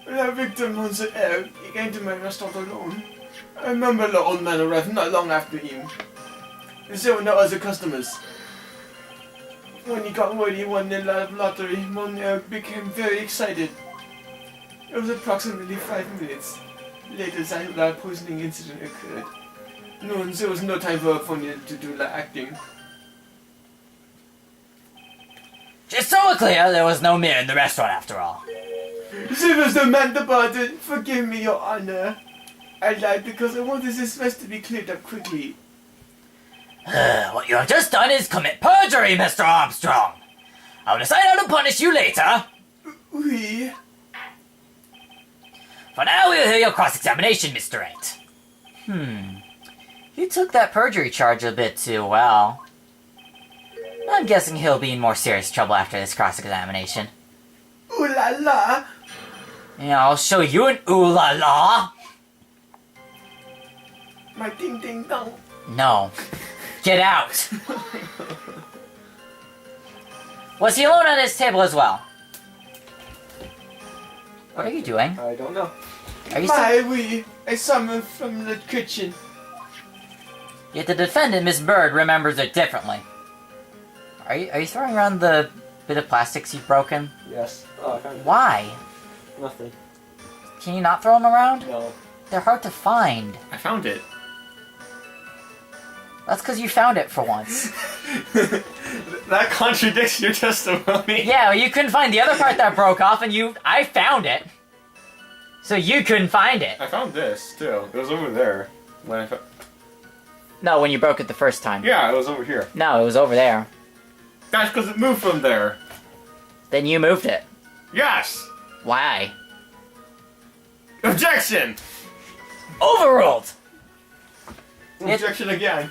The victim was he came to my restaurant alone. I remember the old man arrived not long after him. There were no other customers. When he got word he won the lottery, Mon became very excited. It was approximately 5 minutes later that the poisoning incident occurred. There was no time for Fonia to do the acting. Just so we're clear, there was no mirror in the restaurant after all. There was no man about it. Forgive me, Your Honor. I lied because I wanted this mess to be cleared up quickly. What you have just done is commit perjury, Mr. Armstrong. I'll decide how to punish you later. Oui. For now, we'll hear your cross-examination, Mr. Wright. You took that perjury charge a bit too well. I'm guessing he'll be in more serious trouble after this cross-examination. Ooh la la! Yeah, I'll show you an ooh la la! My ding ding dong. No. Get out! Was he alone at his table as well? What are you doing? I don't know. Are you Oui. I summoned from the kitchen. Yet the defendant, Miss Bird, remembers it differently. Are you throwing around the bit of plastics you've broken? Yes. Oh, I found it. Why? Nothing. Can you not throw them around? No. They're hard to find. I found it. That's because you found it for once. That contradicts your testimony. Yeah, well, you couldn't find the other part that broke off, and I found it. So you couldn't find it. I found this, too. It was over there. No, when you broke it the first time. Yeah, it was over here. No, it was over there. That's because it moved from there. Then you moved it. Yes! Why? Objection! Overruled! Objection again.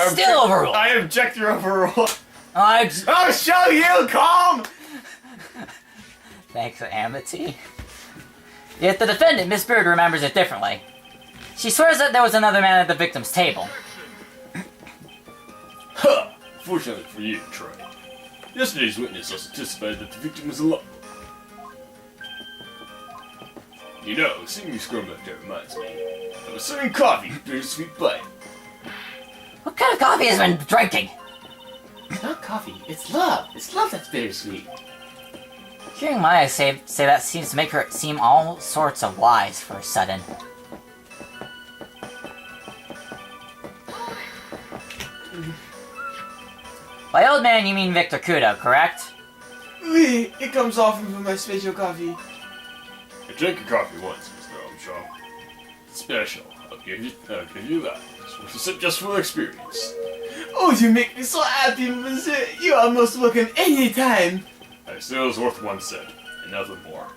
Still overruled! I object your overrule. I'll show you, calm! Thanks, Amity. Yet the defendant, Miss Bird, remembers it differently. She swears that there was another man at the victim's table. Huh! Fortunately for you, Troy. Yesterday's witness also testified that the victim was alone. You know, seeing you scrum back there reminds me. I was serving coffee during a sweet bite. What kind of coffee has been drinking? It's not coffee, it's love. It's love that's bittersweet. Hearing Maya say that seems to make her seem all sorts of wise for a sudden. By old man, you mean Victor Kudo, correct? Oui, it comes often from my special coffee. I drank your coffee once, Mr. Armstrong. It's special. I'll give you that. Just for experience. Oh, you make me so happy, monsieur. You're almost welcome anytime. I still is worth 1 cent, and nothing more.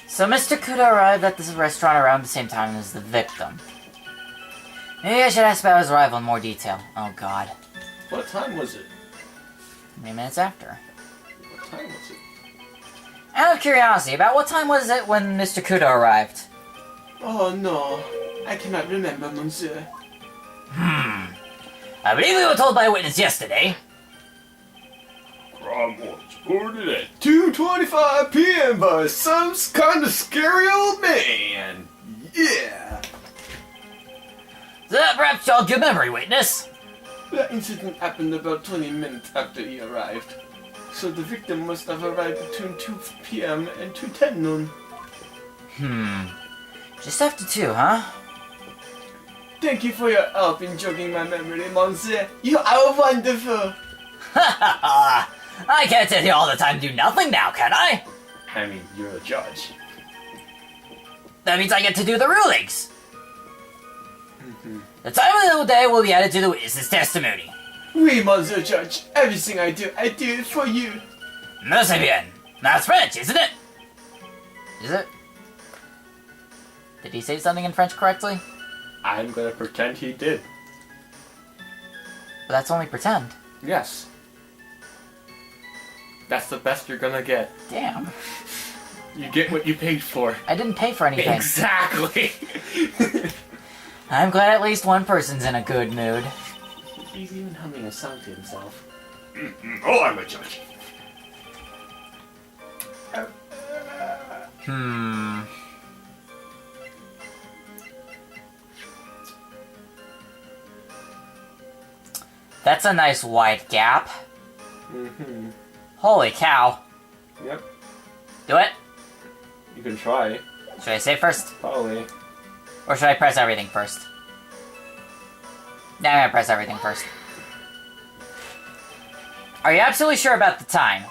So Mr. Kudo arrived at this restaurant around the same time as the victim. Maybe I should ask about his arrival in more detail. Oh god. What time was it? 3 minutes after. What time was it? Out of curiosity, about what time was it when Mr. Kudo arrived? Oh no, I cannot remember, monsieur. I believe we were told by a witness yesterday. Crime was reported at 2:25 p.m. by some kind of scary old man. Yeah. That perhaps jogged your memory, witness. The incident happened about 20 minutes after he arrived. So the victim must have arrived between 2 p.m. and 2:10 noon. Just after 2, huh? Thank you for your help in jogging my memory, monsieur. You are wonderful. I can't sit here all the time and do nothing now, can I? I mean, you're a judge. That means I get to do the rulings. The time of the day will be added to the witness's testimony. Oui, monsieur judge. Everything I do it for you. Merci bien. That's French, isn't it? Is it? Did he say something in French correctly? I'm gonna pretend he did. But that's only pretend. Yes. That's the best you're gonna get. Damn. You get what you paid for. I didn't pay for anything. Exactly. I'm glad at least one person's in a good mood. He's even humming a song to himself. Oh, I'm a judge. That's a nice wide gap. Mm-hmm. Holy cow. Yep. Do it? You can try. Should I save first? Probably. Or should I press everything first? Nah, I'm gonna press everything first. Are you absolutely sure about the time?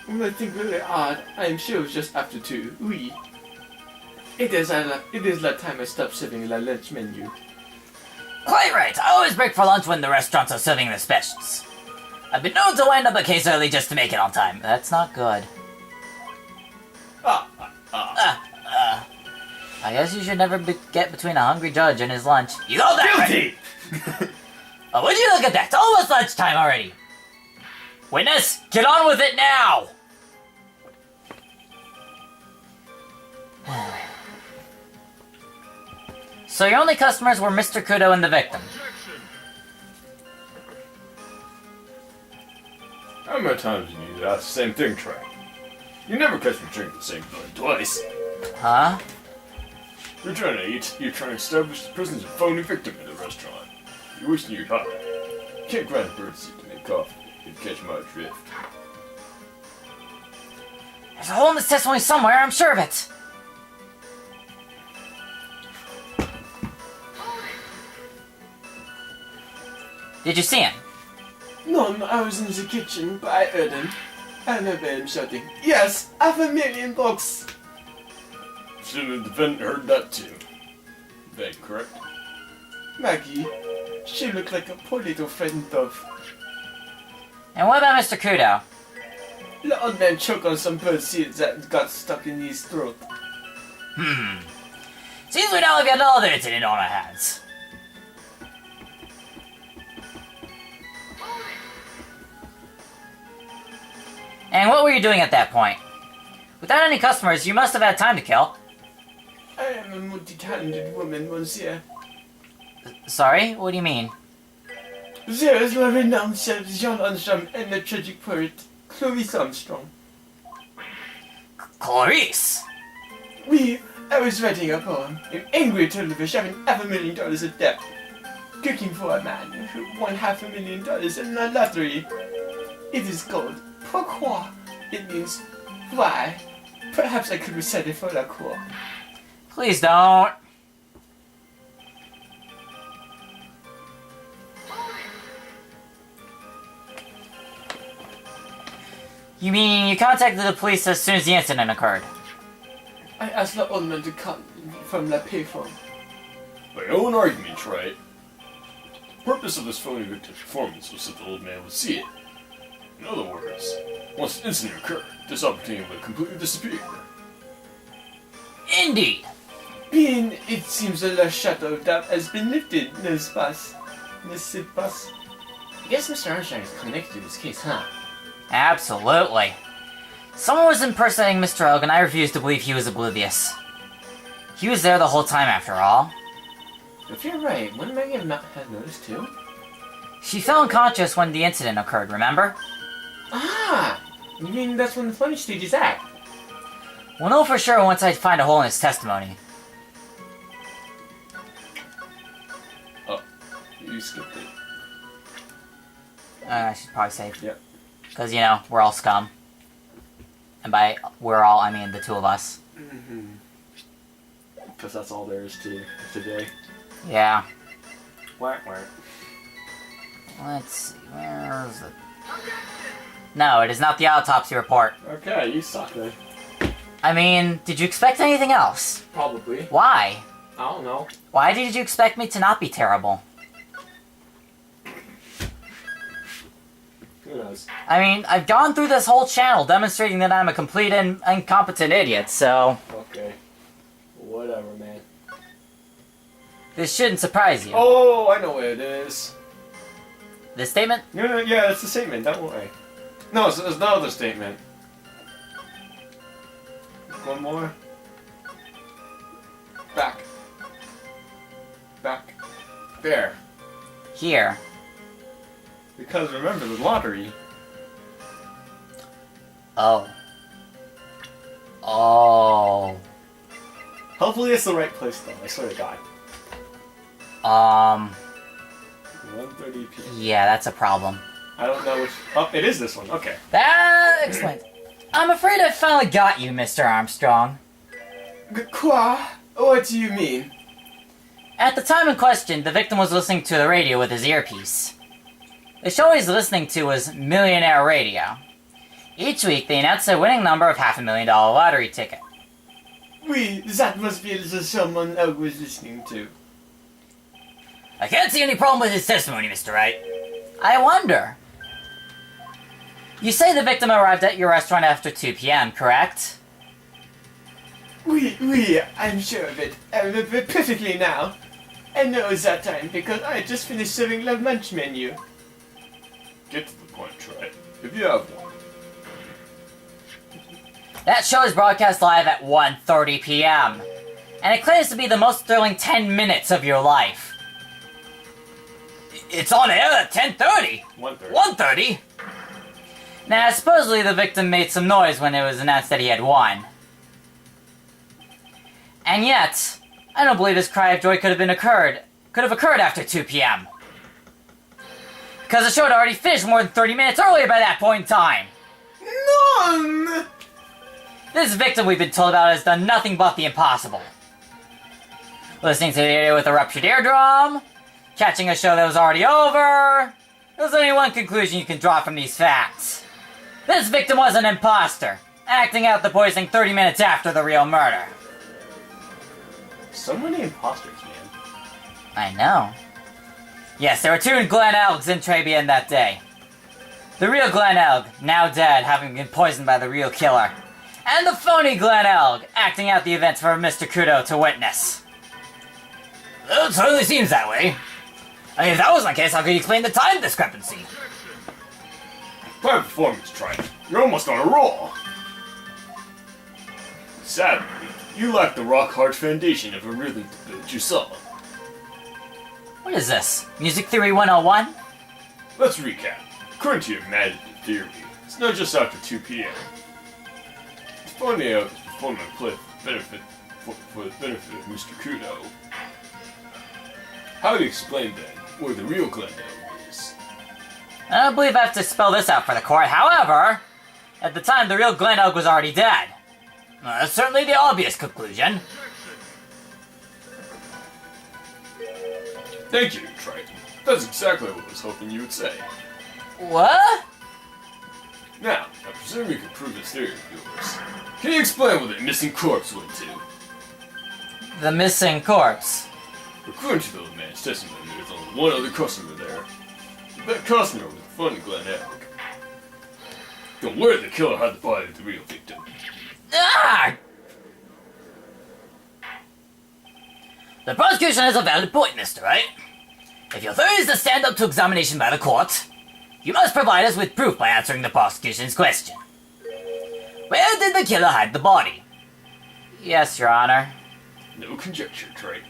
Well, I think really odd. I am sure it was just after 2. Oui. It is that time I stopped serving the lunch menu. Quite right. I always break for lunch when the restaurants are serving the specials. I've been known to wind up a case early just to make it on time. That's not good. I guess you should never get between a hungry judge and his lunch. You know that, Guilty! right? Oh, would you look at that? Almost lunchtime already. Witness, get on with it now! So your only customers were Mr. Kudo and the victim. How many times do you need to ask the same thing, Trey? You never catch me drinking the same thing twice. Huh? You're trying to eat, you're trying to establish the presence of a phony victim in the restaurant. You're wasting your time. You can't grind birdseed to make coffee if you catch my drift. There's a hole in this testimony somewhere, I'm sure of it. Did you see him? No, I was in the kitchen, but I heard him. I remember him shouting, "Yes, $500,000 Shouldn't the defendant heard that too? That correct? Maggie, she looked like a poor little frightened dove. And what about Mr. Kudo? The old man choked on some bird seeds that got stuck in his throat. Seems we now have yet another incident on our hands. And what were you doing at that point? Without any customers, you must have had time to kill. I am a multi-talented woman, monsieur. Sorry? What do you mean? There is the renowned chef Jean Armstrong and the tragic poet Clarice Armstrong. Clarice! I was writing a poem, an angry television having $500,000 in debt, cooking for a man who won $500,000 in the lottery. It is called Pourquoi? It means why. Perhaps I could recite it for la cour. Please don't. You mean you contacted the police as soon as the incident occurred? I asked the old man to come from la payphone. By your own argument, right? The purpose of this phony victim's performance was that the old man would see it. In other words, once the incident occurred, this opportunity would completely disappear. Indeed. Being it seems the last shadow of doubt has been lifted, n'est-ce pas? N'est-ce pas? I guess Mr. Armstrong is connected to this case, huh? Absolutely. Someone was impersonating Mr. Oak, and I refuse to believe he was oblivious. He was there the whole time, after all. If you're right, wouldn't Maggie have not had noticed too? She fell unconscious when the incident occurred, remember? Ah! You mean that's when the funny stage is at? We'll know for sure once I find a hole in his testimony. Oh, you skipped it. I should probably save. Yep. Because, you know, we're all scum. And by we're all, I mean the two of us. Mm-hmm. Because that's all there is to today. Yeah. Whack whack. Let's see, where's the... No, it is not the autopsy report. Okay, you suck then. I mean, did you expect anything else? Probably. Why? I don't know. Why did you expect me to not be terrible? Who knows? I mean, I've gone through this whole channel demonstrating that I'm a complete and incompetent idiot, so... Okay. Whatever, man. This shouldn't surprise you. Oh, I know what it is. This statement? No, yeah, it's the statement, don't worry. No, it's the other statement. One more. Back. Back. There. Here. Because remember the lottery. Oh. Oh. Hopefully it's the right place though, I swear to God. 1:30 p.m. Yeah, that's a problem. I don't know which... Oh, it is this one. Okay. That explains. I'm afraid I finally got you, Mr. Armstrong. Quoi? What do you mean? At the time in question, the victim was listening to the radio with his earpiece. The show he's listening to was Millionaire Radio. Each week, they announced a winning number of $500,000 lottery ticket. Oui, that must be the someone I was listening to. I can't see any problem with his testimony, Mr. Wright. I wonder. You say the victim arrived at your restaurant after 2 p.m., correct? Oui, I'm sure of it. Perfectly now. I know it's that time because I just finished serving the lunch menu. Get to the point, Troy. If you have one. That show is broadcast live at 1:30 p.m. And it claims to be the most thrilling 10 minutes of your life. It's on air at 10:30? 1:30. 1:30? Now, supposedly the victim made some noise when it was announced that he had won. And yet, I don't believe his cry of joy could have occurred after 2 p.m. Because the show had already finished more than 30 minutes earlier by that point in time. None! This victim we've been told about has done nothing but the impossible. Listening to the radio with a ruptured eardrum, catching a show that was already over. There's only one conclusion you can draw from these facts. This victim was an imposter, acting out the poisoning 30 minutes after the real murder. So many imposters, man. I know. Yes, there were 2 Glen Elgs in Tribulations that day. The real Glen Elg, now dead, having been poisoned by the real killer. And the phony Glen Elg, acting out the events for Mr. Kudo to witness. Well, it certainly seems that way. I mean, if that wasn't the case, how could you explain the time discrepancy? Fine performance, Troy. You're almost on a roll. Sadly, you lack the rock-hard foundation of a rhythm to build your song. What is this? Music Theory 101? Let's recap. According to your mad theory, it's not just after 2 p.m. It's funny how it's performing a play for the benefit of Mr. Kudo. How do you explain then where the real Glen Elg is? I don't believe I have to spell this out for the court. However, at the time, the real Glen Elg was already dead. Well, that's certainly the obvious conclusion. Thank you, Triton. That's exactly what I was hoping you would say. What? Now, I presume you can prove this theory of yours. Can you explain where the missing corpse went to? The missing corpse. According to the old man's testimony, there's only one other customer there. That customer was the funny Glen Elg. Then where did the killer hide the body of the real victim? Ah! The prosecution has a valid point, Mr. Wright. If your theory is to stand up to examination by the court, you must provide us with proof by answering the prosecution's question. Where did the killer hide the body? Yes, Your Honor. No conjecture, Trey.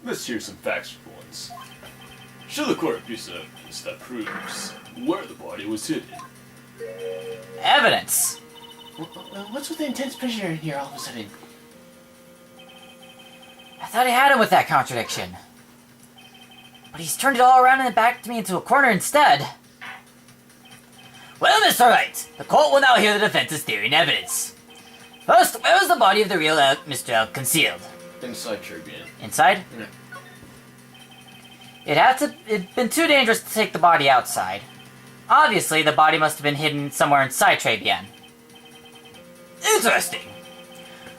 Let's hear some facts for once. Show the court a piece of evidence that proves where the body was hidden. Evidence? What's with the intense pressure in here all of a sudden? I thought I had him with that contradiction. But he's turned it all around and backed me into a corner instead. Well, Mr. Wright, the court will now hear the defense's theory and evidence. First, where was the body of the real Mr. Elk concealed? Inside Tribune. Inside? Yeah. It'd been too dangerous to take the body outside. Obviously, the body must have been hidden somewhere inside Tribune. Interesting.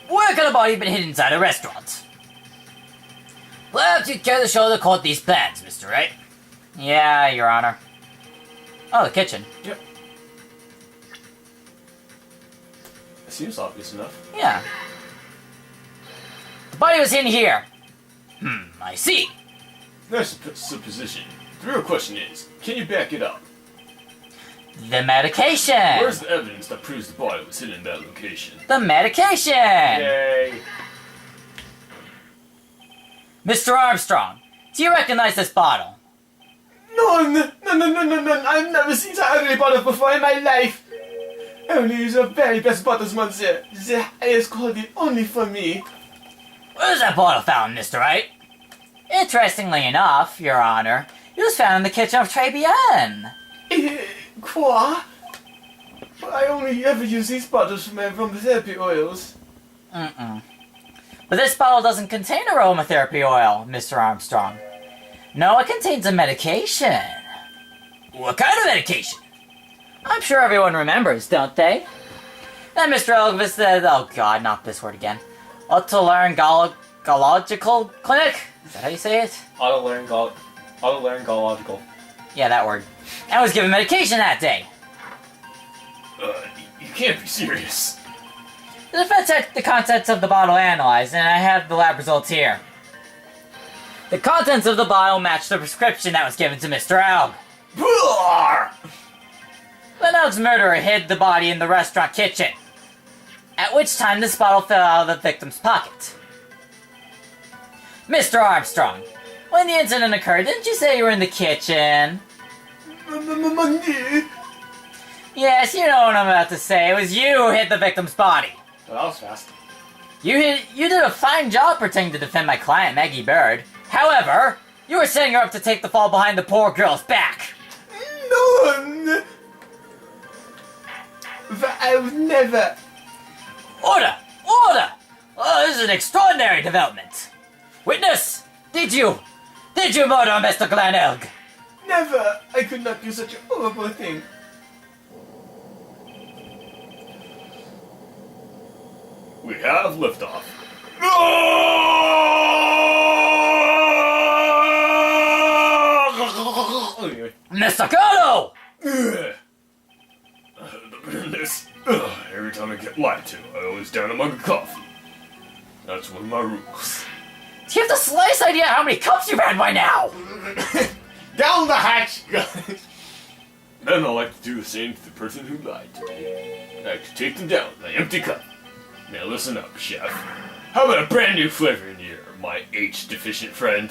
Where could a body have been hidden inside a restaurant? Perhaps you'd care to show the court these plans, Mr. Wright? Yeah, Your Honor. Oh, the kitchen. Yep. It seems obvious enough. Yeah. The body was hidden here. I see. Nice supposition. The real question is, can you back it up? The medication! Where's the evidence that proves the body was hidden in that location? The medication! Yay. Mr. Armstrong, do you recognize this bottle? None! I've never seen that ugly bottle before in my life! Only the very best bottles, monsieur. The highest quality only for me. Where's that bottle found, Mr. Wright? Interestingly enough, Your Honor, it was found in the kitchen of Tribulations. Quoi? I only ever use these bottles for my aromatherapy oils. Mm-mm. But this bottle doesn't contain aromatherapy oil, Mr. Armstrong. No, it contains a medication. What kind of medication? I'm sure everyone remembers, don't they? Then Mr. Elvis said, oh god, not this word again. Otolaryngological clinic? Is that how you say it? Otolaryngological. Yeah, that word. And was given medication that day. You can't be serious. The defense had the contents of the bottle analyzed, and I have the lab results here. The contents of the bottle matched the prescription that was given to Mr. Alg. Glenn Alg's murderer hid the body in the restaurant kitchen, at which time this bottle fell out of the victim's pocket. Mr. Armstrong, when the incident occurred, didn't you say you were in the kitchen? Money. Yes, you know what I'm about to say. It was you who hid the victim's body. Well, that was fast. You did a fine job pretending to defend my client, Maggie Bird. However, you were setting her up to take the fall behind the poor girl's back. None. I would never. Order! Order! Oh, this is an extraordinary development. Witness, did you murder Mr. Glenn Elg? Never. I could not do such a horrible thing. We have liftoff. Mr. Cotto! The bitterness. Every time I get lied to, I always down a mug of coffee. That's one of my rules. Do you have the slightest idea how many cups you've had by now? Down the hatch. Then I like to do the same to the person who lied to me. I like to take them down with my empty cup. Now listen up, chef. How about a brand new flavor in here, my H-deficient friend?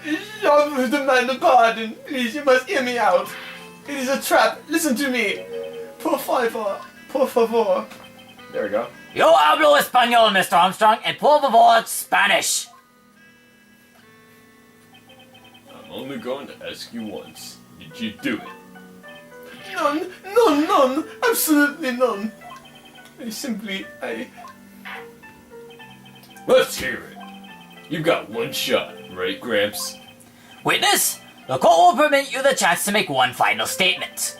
I demand a pardon. Please, you must hear me out. It is a trap. Listen to me. Por favor. Por favor. There we go. Yo hablo español, Mr. Armstrong, and por favor, Spanish. I'm only going to ask you once. Did you do it? None. Absolutely none. I... Let's hear it. You've got one shot, right, Gramps? Witness, the court will permit you the chance to make one final statement.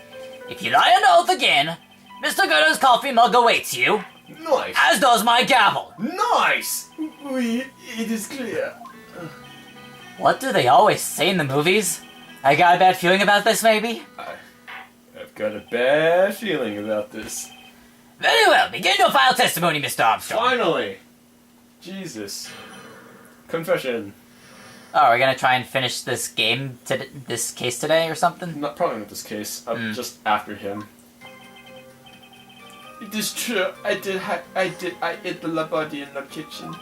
If you lie on oath again, Mr. Gutter's coffee mug awaits you, Nice. as does my gavel. Nice. Oui, it is clear. What do they always say in the movies? I got a bad feeling about this, maybe? I've got a bad feeling about this. Very well, begin your final testimony, Mr. Armstrong. Finally! Jesus. Confession. Oh, we're gonna try and finish this game, this case today or something? Not probably not this case. I'm just after him. It is true. I ate the body in the kitchen.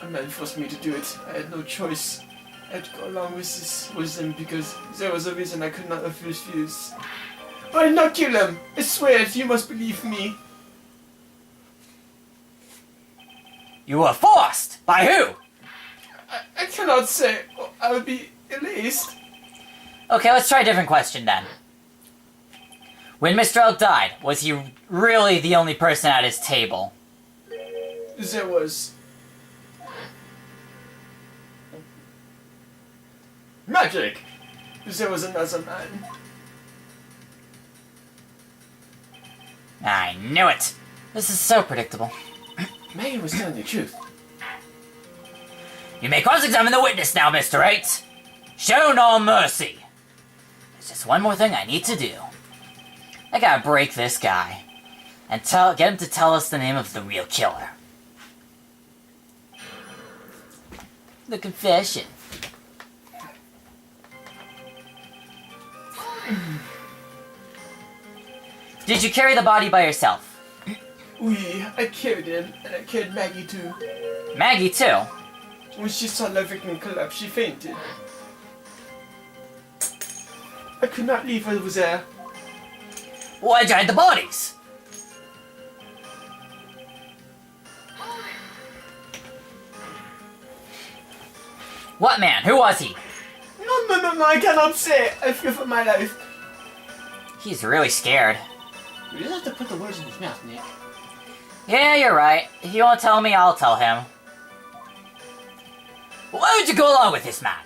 A man forced me to do it. I had no choice. I had to go along with them because there was a reason I could not refuse. But I did not kill him. I swear it. You must believe me. You were forced! By who? I cannot say. I would be released. Okay, let's try a different question then. When Mr. Elk died, was he really the only person at his table? There was Magic! there was another man. I knew it! This is so predictable. Maggie was telling the truth. You may cross-examine the witness now, Mr. Wright. Show no mercy. There's just one more thing I need to do. I gotta break this guy and get him to tell us the name of the real killer. The confession. Did you carry the body by yourself? Oui, I carried him, and I carried Maggie too. Maggie too? When she saw the victim collapse, she fainted. I could not leave her there. Why'd you hide the bodies? What man? Who was he? No, I cannot say. I fear for my life. He's really scared. You just have to put the words in his mouth, Nick. Yeah, you're right. If you won't tell me, I'll tell him. Why would you go along with this man?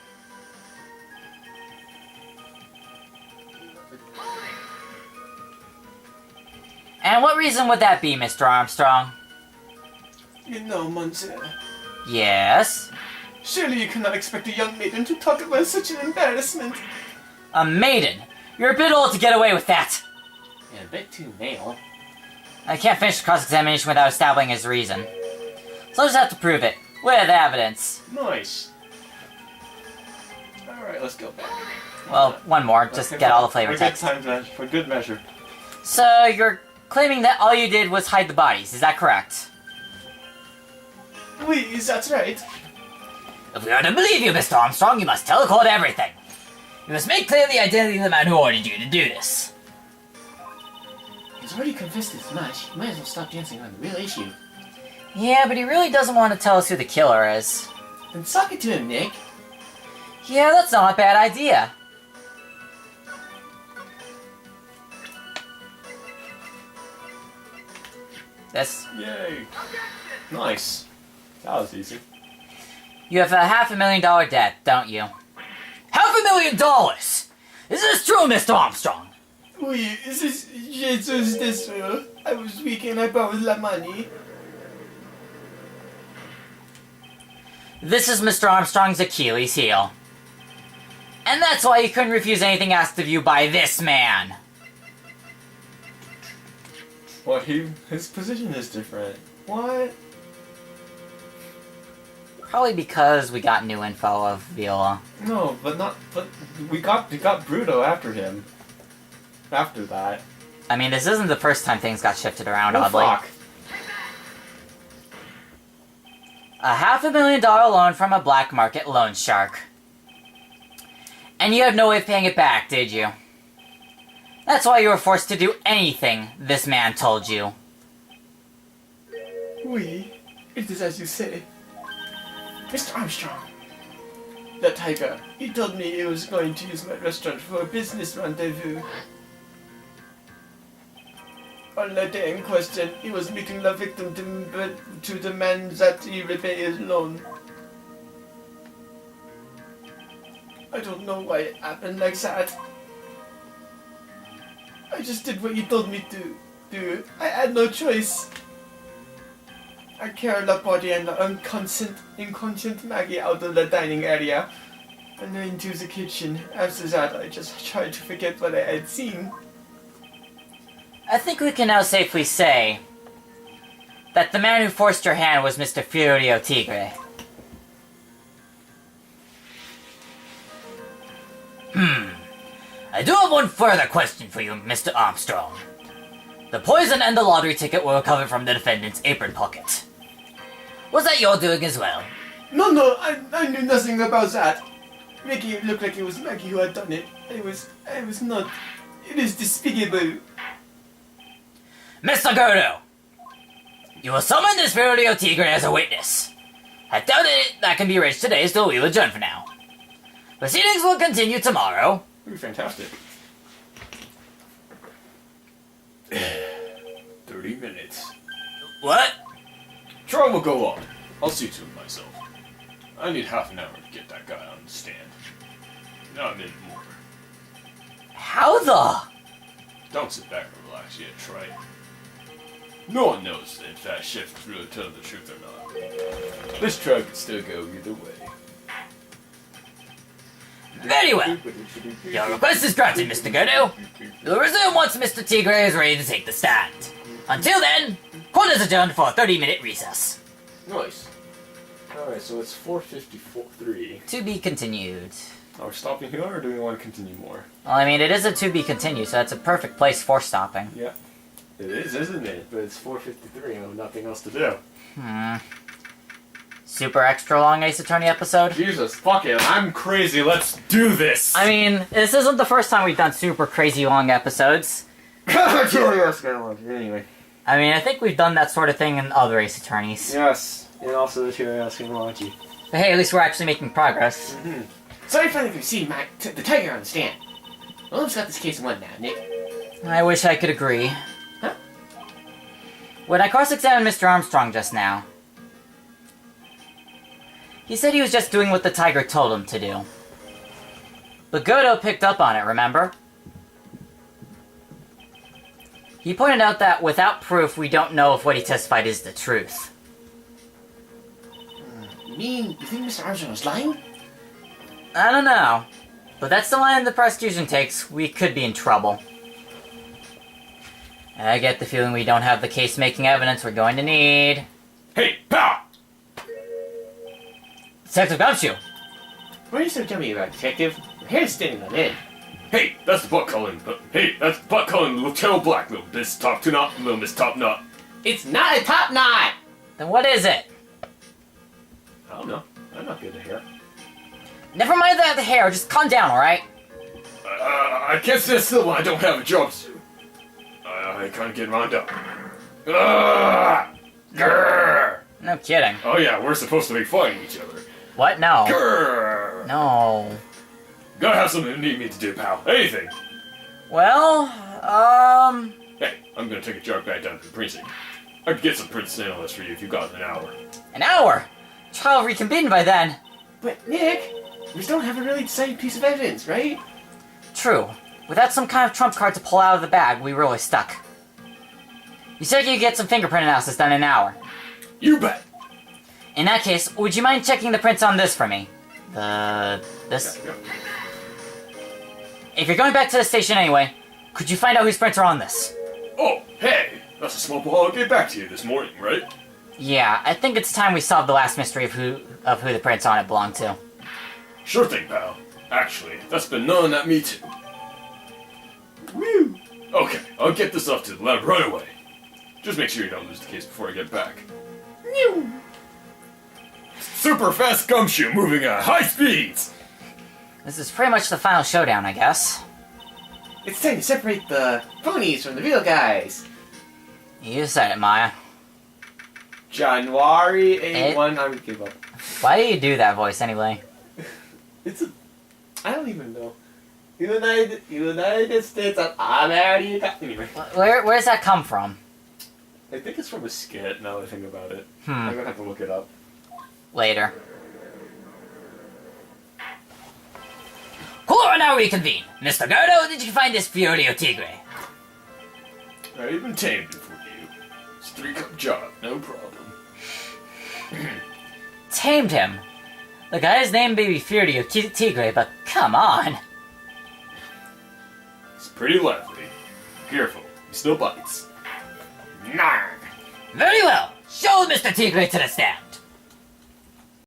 And what reason would that be, Mr. Armstrong? You know, Monsieur. Yes? Surely you cannot expect a young maiden to talk about such an embarrassment. A maiden? You're a bit old to get away with that. Yeah, a bit too male. I can't finish the cross-examination without establishing his reason. So I'll just have to prove it. With evidence. Nice. Alright, let's go back. Well, one more, just to get all the flavor text. For good measure. So, you're claiming that all you did was hide the bodies, is that correct? Oui, that's right. If we are to believe you, Mr. Armstrong, you must tell the court everything. You must make clear the identity of the man who ordered you to do this. He's already confessed as much. You might as well stop dancing on the real issue. Yeah, but he really doesn't want to tell us who the killer is. Then suck it to him, Nick. Yeah, that's not a bad idea. This. Yay. Nice. That was easy. You have a $500,000 debt, don't you? $500,000! Is this true, Mr. Armstrong? Oui, c'est juste sûr. I was weak and I borrowed la money. This is Mr. Armstrong's Achilles heel. And that's why you couldn't refuse anything asked of you by this man. Well, his position is different. What? Probably because we got new info of Viola. No, but we got Bruto after him. After that. I mean, this isn't the first time things got shifted around, Oh, oddly. fuck. A $500,000 loan from a black market loan shark. And you had no way of paying it back, did you? That's why you were forced to do anything this man told you. Oui, it is as you say. Mr. Armstrong. That tiger, he told me he was going to use my restaurant for a business rendezvous. On the day in question, he was meeting the victim to demand that he repay his loan. I don't know why it happened like that. I just did what he told me to do. I had no choice. I carried the body and the inconscient Maggie out of the dining area and then into the kitchen. After that, I just tried to forget what I had seen. I think we can now safely say that the man who forced your hand was Mr. Furio Tigre. I do have one further question for you, Mr. Armstrong. The poison and the lottery ticket were recovered from the defendant's apron pocket. Was that your doing as well? No, I knew nothing about that. Making it look like it was Maggie who had done it. I was not. It is despicable. Mr. Gordo! You will summon this Furio Tigre as a witness. I doubt that can be arranged today, so we will adjourn for now. Proceedings will continue tomorrow. That'd be fantastic. 30 minutes. What? Trial will go on. I'll see to it myself. I need half an hour to get that guy on the stand. Not a minute more. How the? Don't sit back and relax yet, Trite. No one knows if that shift really telling the truth or not. This trial could still go either way. Very well. Your request is granted, Mr. Gordo. You'll resume once Mr. Tigre is ready to take the stand. Until then, court is adjourned for a 30-minute recess. Nice. Alright, so it's 4:53. To be continued. Are we stopping here, or do we want to continue more? Well, I mean, it is a to be continued, so that's a perfect place for stopping. Yeah. It is, isn't it? But it's 4:53 and I have nothing else to do. Super extra long Ace Attorney episode? Jesus, fuck it. I'm crazy. Let's do this! I mean, this isn't the first time we've done super crazy long episodes. Anyway. I mean, I think we've done that sort of thing in other Ace Attorneys. Yes, and also the Tribulations. But hey, at least we're actually making progress. Mm-hmm. Sorry for letting you see the tiger on the stand. William's got this case won now, Nick. I wish I could agree. Huh? When I cross-examined Mr. Armstrong just now, he said he was just doing what the tiger told him to do. But Godo picked up on it, remember? He pointed out that without proof, we don't know if what he testified is the truth. You think Mr. Armstrong was lying? I don't know. But that's the line the prosecution takes. We could be in trouble. I get the feeling we don't have the case-making evidence we're going to need. Hey, pal! Detective Gumshoe! What are you so dummy about, Detective? Your hair's standing on end. Hey, that's the butt calling. Hey, that's the butt calling Lieutenant Black, little Miss Top Knot, little Miss Top Knot. It's not a top knot! Then what is it? I don't know. I'm not good at hair. Never mind the hair, just calm down, alright? I can't stand still when I don't have a job to do. I can't get wound up. Grrr! No kidding. Oh yeah, we're supposed to be fighting each other. What? No. Grrr! No. Gotta have something you need me to do, pal. Anything. Well, Hey, I'm gonna take a jog back down to the precinct. I could get some Prince Analyst for you if you've got an hour. an hour! Trial reconvened by then. But, Nick, we still don't have a really decided piece of evidence, right? True. Without some kind of trump card to pull out of the bag, we really stuck. You said you could get some fingerprint analysis done in an hour. You bet! In that case, would you mind checking the prints on this for me? This? Yeah. If you're going back to the station anyway, could you find out whose prints are on this? Oh, hey! That's a small ball I'll get back to you this morning, right? Yeah, I think it's time we solve the last mystery of who the prints on it belong to. Sure thing, pal. Actually, that's been gnawing at me too. Woo! Okay, I'll get this off to the lab right away. Just make sure you don't lose the case before I get back. Super fast gumshoe moving at high speeds! This is pretty much the final showdown, I guess. It's time to separate the phonies from the real guys. You said it, Maya. January 8-1, I would give up. Why do you do that voice anyway? I don't even know. United States of America. Anyway. Where does that come from? I think it's from a skit, now that I think about it. Hmm. I'm gonna have to look it up. Later. Cool, now reconvene. Mr. Gordo, did you find this Fiorio Tigre? I even tamed it for you. It's a 3-cup job, no problem. Tamed him? The guy's name may be Fiorio Tigre, but come on. It's pretty lively. Careful, he still bites. Narg! Very well. Show Mr. Tigre to the stand.